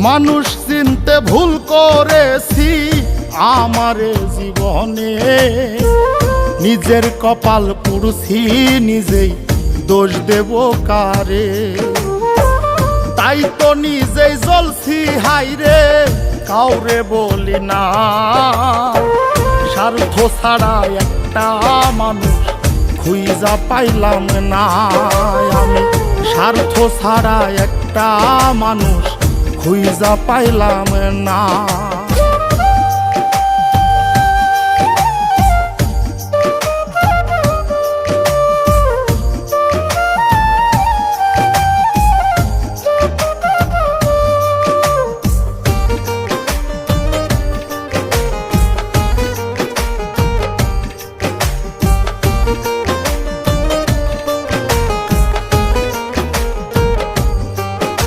মানুষ চিনতে ভুল করেছি আমারে জীবনে, নিজের কপাল পুড়ছি নিজেই দোষ দেব কারে। তাই তো নিজেই জ্বলছি হাইরে কাউরে বলি না, স্বার্থ ছাড়া একটা মানুষ খুঁজা পাইলাম না। আমি স্বার্থ ছাড়া একটা মানুষ খুঁজা পাইলাম না।